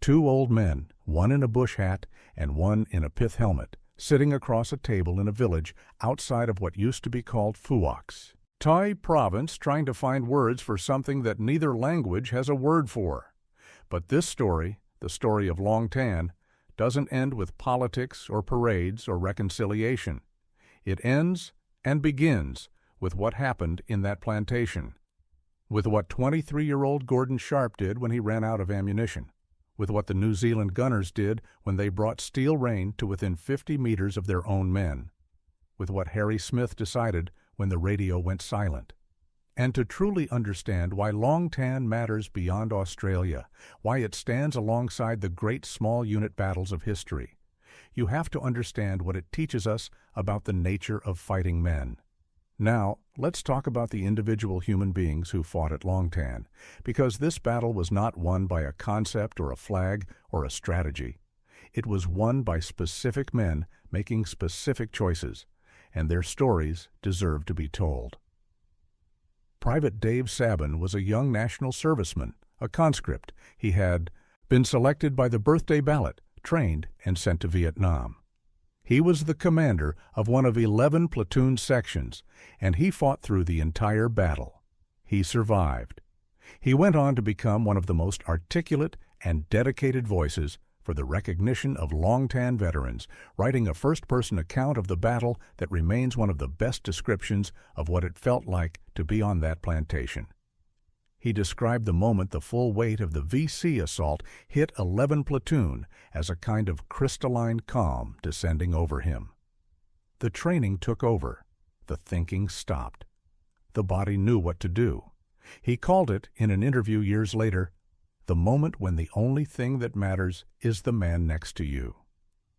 [SPEAKER 1] 2 old men, one in a bush hat and one in a pith helmet, sitting across a table in a village outside of what used to be called Phuocs, Thai province, trying to find words for something that neither language has a word for. But this story, the story of Long Tan, doesn't end with politics or parades or reconciliation. It ends and begins with what happened in that plantation, with what 23-year-old Gordon Sharp did when he ran out of ammunition, with what the New Zealand gunners did when they brought steel rain to within 50 meters of their own men, with what Harry Smith decided when the radio went silent. And to truly understand why Long Tan matters beyond Australia, why it stands alongside the great small unit battles of history, you have to understand what it teaches us about the nature of fighting men. Now, let's talk about the individual human beings who fought at Long Tan, because this battle was not won by a concept or a flag or a strategy. It was won by specific men making specific choices, and their stories deserve to be told. Private Dave Sabin was a young national serviceman, a conscript. He had been selected by the birthday ballot, trained, and sent to Vietnam. He was the commander of one of 11 platoon sections, and he fought through the entire battle. He survived. He went on to become one of the most articulate and dedicated voices for the recognition of Long Tan veterans, writing a first-person account of the battle that remains one of the best descriptions of what it felt like to be on that plantation. He described the moment the full weight of the VC assault hit 11 platoon as a kind of crystalline calm descending over him. The training took over. The thinking stopped. The body knew what to do. He called it, in an interview years later, the moment when the only thing that matters is the man next to you.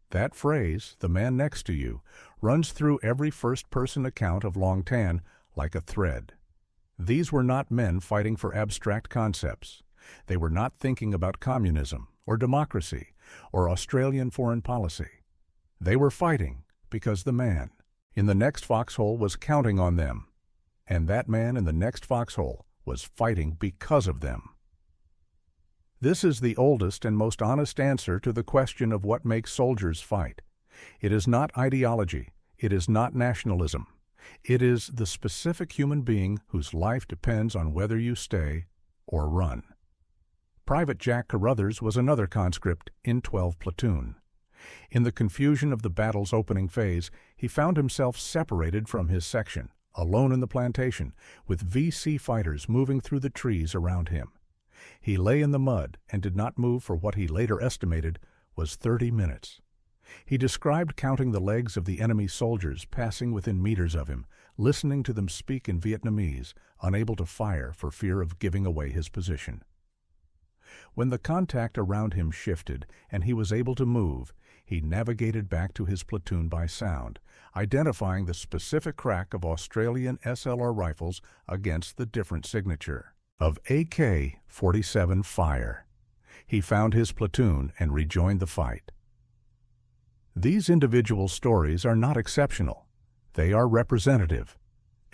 [SPEAKER 1] That phrase, the man next to you, runs through every first-person account of Long Tan like a thread. These were not men fighting for abstract concepts. They were not thinking about communism or democracy or Australian foreign policy. They were fighting because the man in the next foxhole was counting on them, and that man in the next foxhole was fighting because of them. This is the oldest and most honest answer to the question of what makes soldiers fight. It is not ideology. It is not nationalism. It is the specific human being whose life depends on whether you stay or run. Private Jack Carruthers was another conscript in 12 Platoon. In the confusion of the battle's opening phase, he found himself separated from his section, alone in the plantation, with VC fighters moving through the trees around him. He lay in the mud and did not move for what he later estimated was 30 minutes. He described counting the legs of the enemy soldiers passing within meters of him, listening to them speak in Vietnamese, unable to fire for fear of giving away his position. When the contact around him shifted and he was able to move, he navigated back to his platoon by sound, identifying the specific crack of Australian SLR rifles against the different signature of AK-47 fire. He found his platoon and rejoined the fight. These individual stories are not exceptional. They are representative.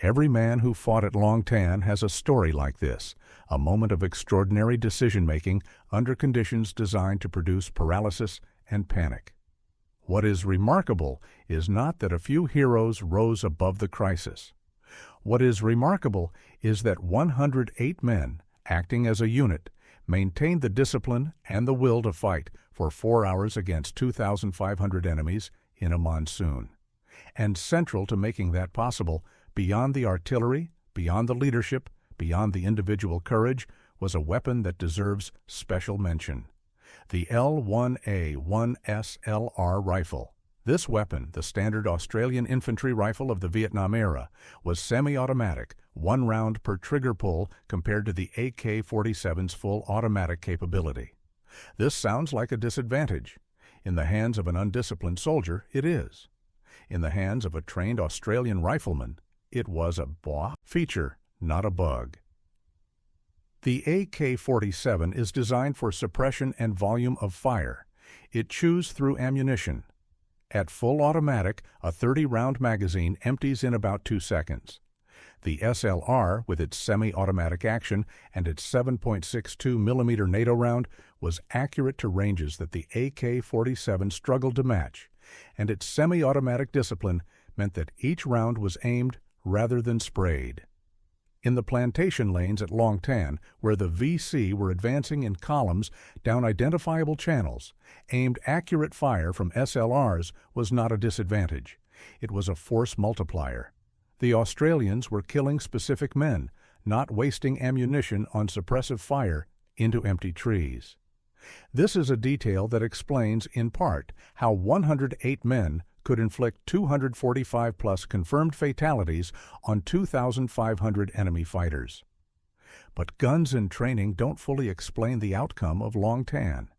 [SPEAKER 1] Every man who fought at Long Tan has a story like this, a moment of extraordinary decision-making under conditions designed to produce paralysis and panic. What is remarkable is not that a few heroes rose above the crisis. What is remarkable is that 108 men, acting as a unit, maintained the discipline and the will to fight for 4 hours against 2,500 enemies in a monsoon. And central to making that possible, beyond the artillery, beyond the leadership, beyond the individual courage, was a weapon that deserves special mention: the L1A1SLR rifle. This weapon, the standard Australian infantry rifle of the Vietnam era, was semi-automatic, 1 round per trigger pull compared to the AK-47's full automatic capability. This sounds like a disadvantage. In the hands of an undisciplined soldier, it is. In the hands of a trained Australian rifleman, it was a feature, not a bug. The AK-47 is designed for suppression and volume of fire. It chews through ammunition. At full automatic, a 30-round magazine empties in about 2 seconds. The SLR, with its semi-automatic action and its 7.62 mm NATO round, was accurate to ranges that the AK-47 struggled to match, and its semi-automatic discipline meant that each round was aimed rather than sprayed. In the plantation lanes at Long Tan, where the VC were advancing in columns down identifiable channels, aimed accurate fire from SLRs was not a disadvantage. It was a force multiplier. The Australians were killing specific men, not wasting ammunition on suppressive fire into empty trees. This is a detail that explains, in part, how 108 men could inflict 245-plus confirmed fatalities on 2,500 enemy fighters. But guns and training don't fully explain the outcome of Long Tan.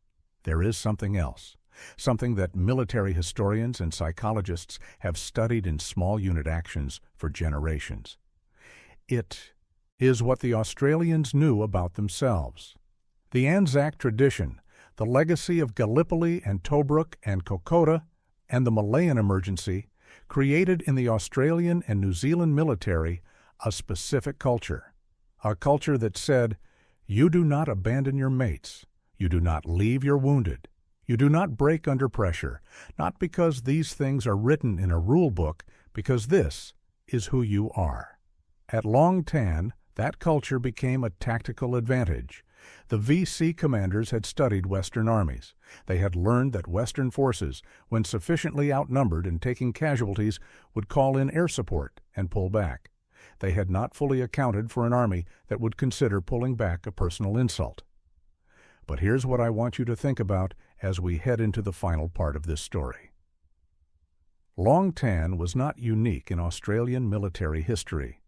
[SPEAKER 1] There is something else, something that military historians and psychologists have studied in small unit actions for generations. It is what the Australians knew about themselves. The Anzac tradition, the legacy of Gallipoli and Tobruk and Kokoda, and the Malayan emergency created in the Australian and New Zealand military a specific culture, a culture that said, "You do not abandon your mates, you do not leave your wounded, you do not break under pressure, not because these things are written in a rule book, because this is who you are." At Long Tan, that culture became a tactical advantage. The VC commanders had studied Western armies. They had learned that Western forces, when sufficiently outnumbered and taking casualties, would call in air support and pull back. They had not fully accounted for an army that would consider pulling back a personal insult. But here's what I want you to think about as we head into the final part of this story. Long Tan was not unique in Australian military history.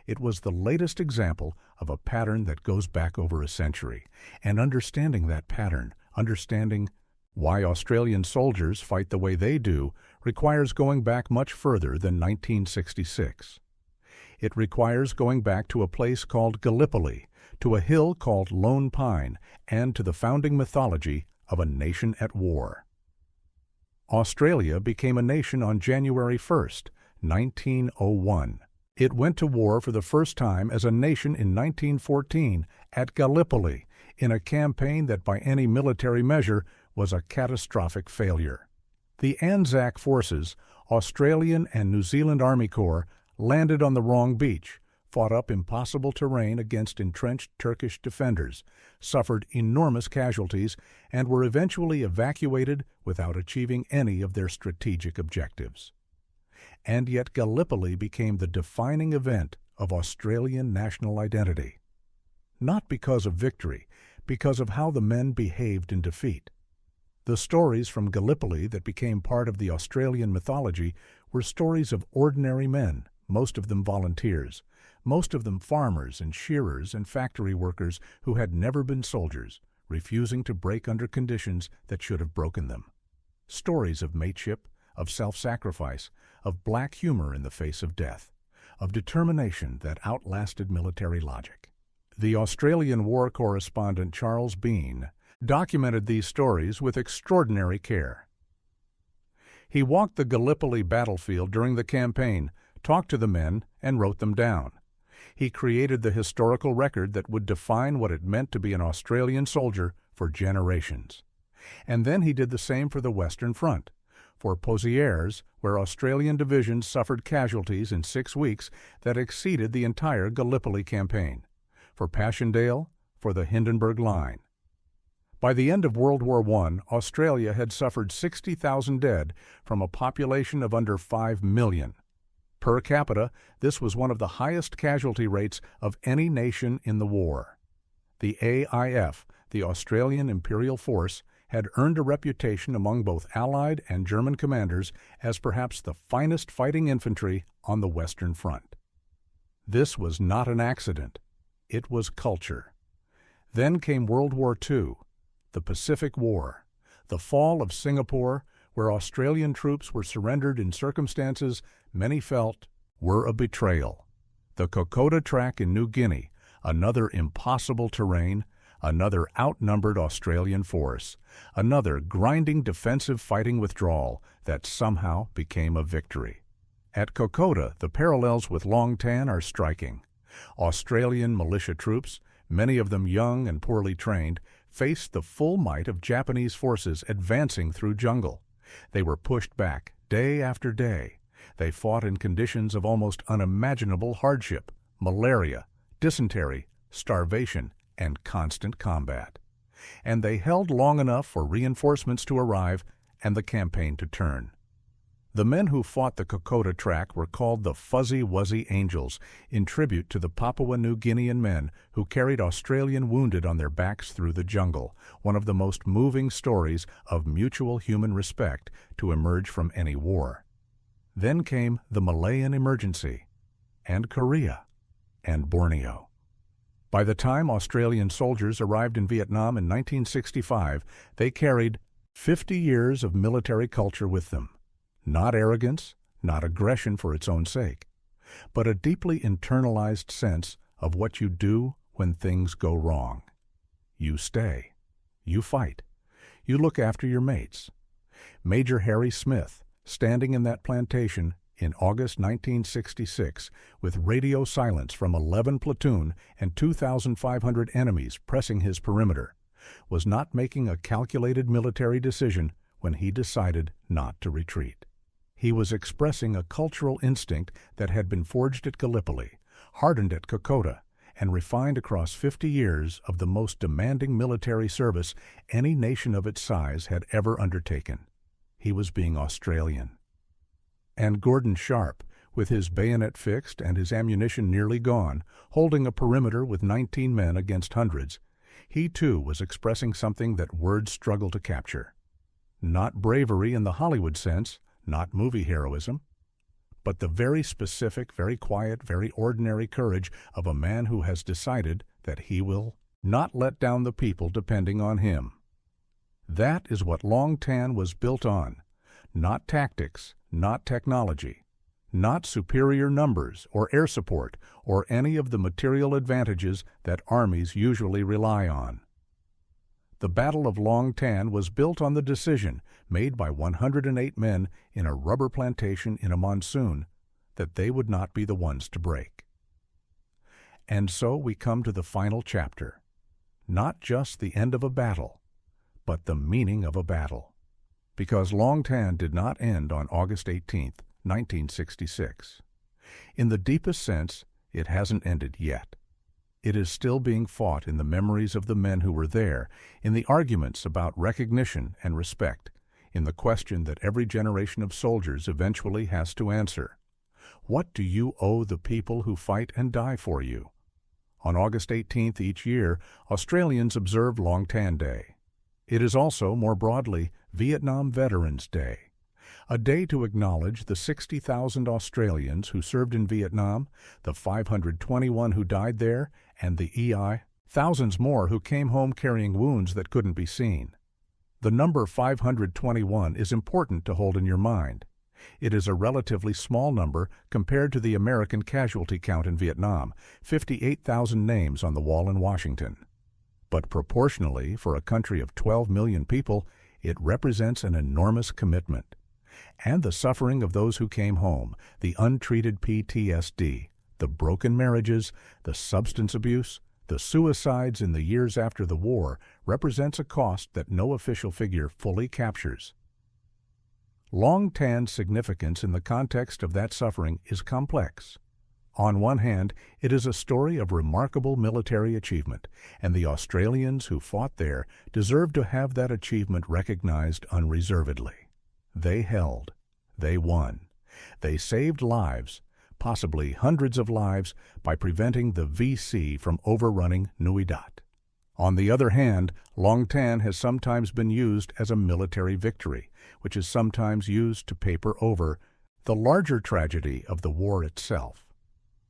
[SPEAKER 1] It was the latest example of a pattern that goes back over a century, and understanding that pattern, understanding why Australian soldiers fight the way they do, requires going back much further than 1966. It requires going back to a place called Gallipoli, to a hill called Lone Pine, and to the founding mythology of a nation at war. Australia became a nation on January 1st, 1901. It went to war for the first time as a nation in 1914 at Gallipoli, in a campaign that by any military measure was a catastrophic failure. The Anzac forces, Australian and New Zealand Army Corps, landed on the wrong beach, fought up impossible terrain against entrenched Turkish defenders, suffered enormous casualties, and were eventually evacuated without achieving any of their strategic objectives. And yet Gallipoli became the defining event of Australian national identity. Not because of victory, because of how the men behaved in defeat. The stories from Gallipoli that became part of the Australian mythology were stories of ordinary men, most of them volunteers, most of them farmers and shearers and factory workers who had never been soldiers, refusing to break under conditions that should have broken them. Stories of mateship, of self-sacrifice, of black humor in the face of death, of determination that outlasted military logic. The Australian war correspondent Charles Bean documented these stories with extraordinary care. He walked the Gallipoli battlefield during the campaign, talked to the men, and wrote them down. He created the historical record that would define what it meant to be an Australian soldier for generations. And then he did the same for the Western Front, for Pozieres, where Australian divisions suffered casualties in 6 weeks that exceeded the entire Gallipoli campaign, for Passchendaele, for the Hindenburg Line. By the end of World War I, Australia had suffered 60,000 dead from a population of under 5 million. Per capita, this was one of the highest casualty rates of any nation in the war. The AIF, the Australian Imperial Force, had earned a reputation among both Allied and German commanders as perhaps the finest fighting infantry on the Western Front. This was not an accident. It was culture. Then came World War II, the Pacific War, the fall of Singapore, where Australian troops were surrendered in circumstances many felt were a betrayal. The Kokoda Track in New Guinea, another impossible terrain, another outnumbered Australian force, another grinding defensive fighting withdrawal that somehow became a victory. At Kokoda, the parallels with Long Tan are striking. Australian militia troops, many of them young and poorly trained, faced the full might of Japanese forces advancing through jungle. They were pushed back day after day. They fought in conditions of almost unimaginable hardship, malaria, dysentery, starvation, and constant combat. And they held long enough for reinforcements to arrive and the campaign to turn. The men who fought the Kokoda Track were called the Fuzzy Wuzzy Angels, in tribute to the Papua New Guinean men who carried Australian wounded on their backs through the jungle, one of the most moving stories of mutual human respect to emerge from any war. Then came the Malayan Emergency, and Korea, and Borneo. By the time Australian soldiers arrived in Vietnam in 1965, they carried 50 years of military culture with them. Not arrogance, not aggression for its own sake, but a deeply internalized sense of what you do when things go wrong. You stay. You fight. You look after your mates. Major Harry Smith, standing in that plantation in August 1966 with radio silence from 11 platoon and 2,500 enemies pressing his perimeter, was not making a calculated military decision when he decided not to retreat. He was expressing a cultural instinct that had been forged at Gallipoli, hardened at Kokoda, and refined across 50 years of the most demanding military service any nation of its size had ever undertaken. He was being Australian. And Gordon Sharp, with his bayonet fixed and his ammunition nearly gone, holding a perimeter with 19 men against hundreds, he too was expressing something that words struggle to capture. Not bravery in the Hollywood sense, not movie heroism, but the very specific, very quiet, very ordinary courage of a man who has decided that he will not let down the people depending on him. That is what Long Tan was built on, not tactics, not technology, not superior numbers or air support or any of the material advantages that armies usually rely on. The Battle of Long Tan was built on the decision made by 108 men in a rubber plantation in a monsoon that they would not be the ones to break. And so we come to the final chapter, not just the end of a battle, but the meaning of a battle, because Long Tan did not end on August 18, 1966. In the deepest sense, It hasn't ended yet. It is still being fought in the memories of the men who were there, in the arguments about recognition and respect, in the question that every generation of soldiers eventually has to answer. What do you owe the people who fight and die for you? On August 18th each year, Australians observe Long Tan Day. It is also, more broadly, Vietnam Veterans Day, a day to acknowledge the 60,000 Australians who served in Vietnam, the 521 who died there, and the thousands more who came home carrying wounds that couldn't be seen. The number 521 is important to hold in your mind. It is a relatively small number compared to the American casualty count in Vietnam, 58,000 names on the wall in Washington. But proportionally, for a country of 12 million people, it represents an enormous commitment. And the suffering of those who came home, the untreated PTSD, the broken marriages, the substance abuse, the suicides in the years after the war, represents a cost that no official figure fully captures. Long Tan's significance in the context of that suffering is complex. On one hand, it is a story of remarkable military achievement, and the Australians who fought there deserve to have that achievement recognized unreservedly. They held. They won. They saved lives, possibly hundreds of lives, by preventing the VC from overrunning Nui Dat. On the other hand, Long Tan has sometimes been used as a military victory, which is sometimes used to paper over the larger tragedy of the war itself.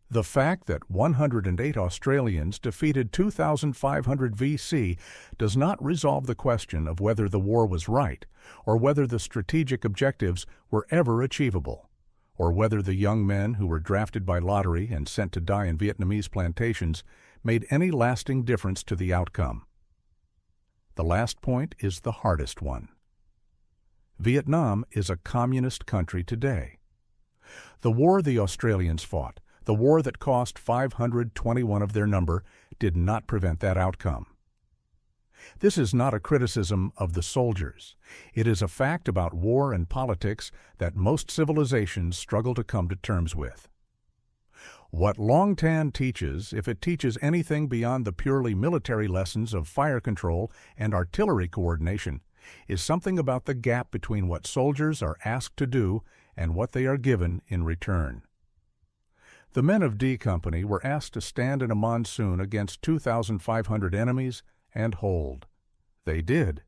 [SPEAKER 1] The fact that 108 Australians defeated 2,500 VC does not resolve the question of whether the war was right, or whether the strategic objectives were ever achievable, or whether the young men who were drafted by lottery and sent to die in Vietnamese plantations made any lasting difference to the outcome. The last point is the hardest one. Vietnam is a communist country today. The war the Australians fought, the war that cost 521 of their number, did not prevent that outcome. This is not a criticism of the soldiers. It is a fact about war and politics that most civilizations struggle to come to terms with. What Long Tan teaches, if it teaches anything beyond the purely military lessons of fire control and artillery coordination, is something about the gap between what soldiers are asked to do and what they are given in return. The men of D Company were asked to stand in a monsoon against 2,500 enemies and hold. They did.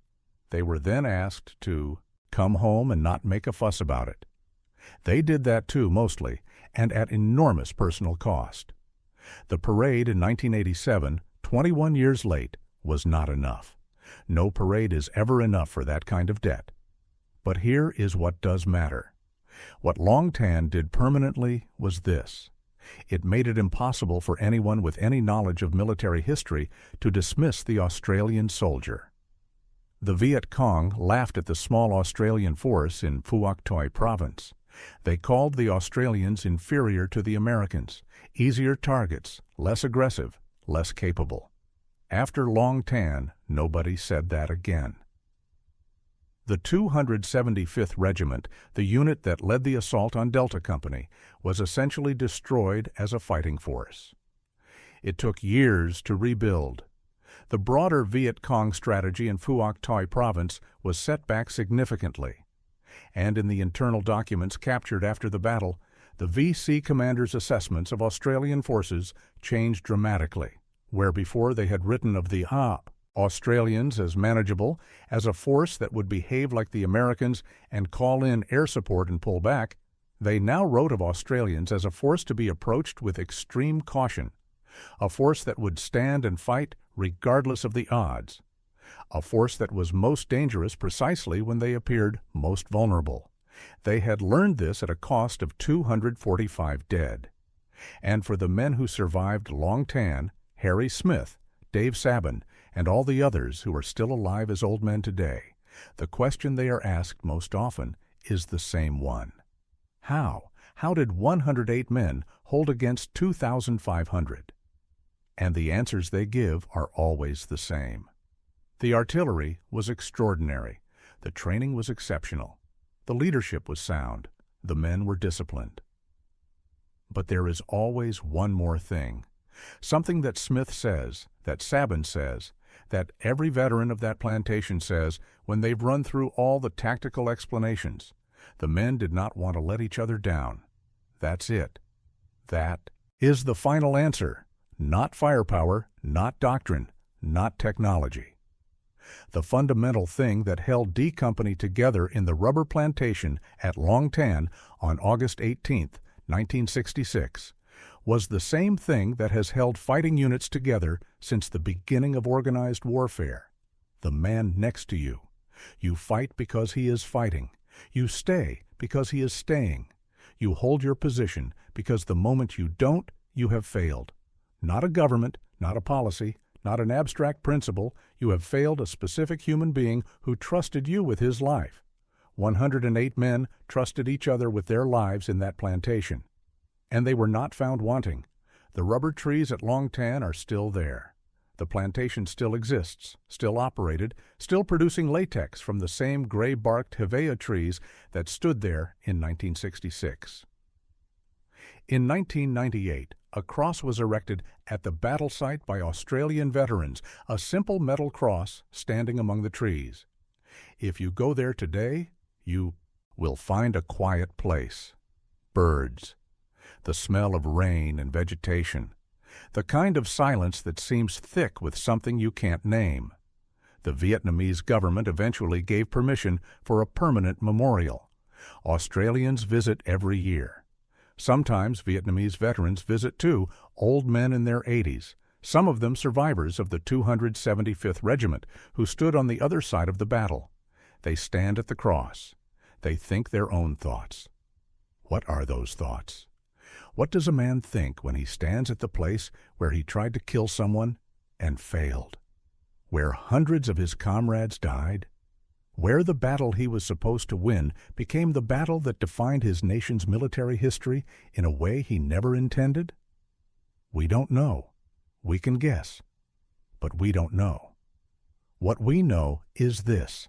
[SPEAKER 1] They were then asked to come home and not make a fuss about it. They did that too, mostly, and at enormous personal cost. The parade in 1987, 21 years late, was not enough. No parade is ever enough for that kind of debt. But here is what does matter. What Long Tan did permanently was this. It made it impossible for anyone with any knowledge of military history to dismiss the Australian soldier. The Viet Cong laughed at the small Australian force in Phuoc Toi province. They called the Australians inferior to the Americans, easier targets, less aggressive, less capable. After Long Tan, nobody said that again. The 275th Regiment, the unit that led the assault on Delta Company, was essentially destroyed as a fighting force. It took years to rebuild. The broader Viet Cong strategy in Phuoc Toi province was set back significantly. And in the internal documents captured after the battle, the VC commander's assessments of Australian forces changed dramatically, where before they had written of the Australians as manageable, as a force that would behave like the Americans and call in air support and pull back, they now wrote of Australians as a force to be approached with extreme caution, a force that would stand and fight regardless of the odds, a force that was most dangerous precisely when they appeared most vulnerable. They had learned this at a cost of 245 dead. And for the men who survived Long Tan, Harry Smith, Dave Sabin, and all the others who are still alive as old men today, the question they are asked most often is the same one. How? How did 108 men hold against 2,500? And the answers they give are always the same. The artillery was extraordinary. The training was exceptional. The leadership was sound. The men were disciplined. But there is always one more thing. Something that Smith says, that Sabin says, that every veteran of that plantation says when they've run through all the tactical explanations. The men did not want to let each other down. That's it. That is the final answer. Not firepower, not doctrine, not technology. The fundamental thing that held D Company together in the rubber plantation at Long Tan on August 18, 1966, was the same thing that has held fighting units together since the beginning of organized warfare. The man next to you. You fight because he is fighting. You stay because he is staying. You hold your position because the moment you don't, you have failed. Not a government, not a policy, not an abstract principle. You have failed a specific human being who trusted you with his life. 108 men trusted each other with their lives in that plantation. And they were not found wanting. The rubber trees at Long Tan are still there. The plantation still exists, still operated, still producing latex from the same gray-barked hevea trees that stood there in 1966. In 1998, a cross was erected at the battle site by Australian veterans, a simple metal cross standing among the trees. If you go there today, you will find a quiet place. Birds. The smell of rain and vegetation. The kind of silence that seems thick with something you can't name. The Vietnamese government eventually gave permission for a permanent memorial. Australians visit every year. Sometimes Vietnamese veterans visit too, old men in their 80s, some of them survivors of the 275th Regiment who stood on the other side of the battle. They stand at the cross. They think their own thoughts. What are those thoughts? What does a man think when he stands at the place where he tried to kill someone and failed? Where hundreds of his comrades died? Where the battle he was supposed to win became the battle that defined his nation's military history in a way he never intended? We don't know. We can guess. But we don't know. What we know is this.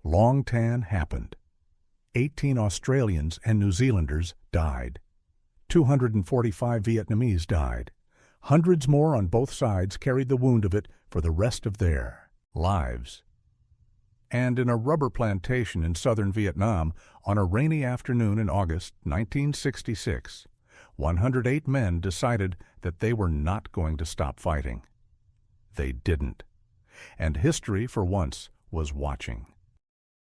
[SPEAKER 1] Long Tan happened. 18 Australians and New Zealanders died. 245 Vietnamese died. Hundreds more on both sides carried the wound of it for the rest of their lives. And in a rubber plantation in southern Vietnam, on a rainy afternoon in August 1966, 108 men decided that they were not going to stop fighting. They didn't. And history, for once, was watching.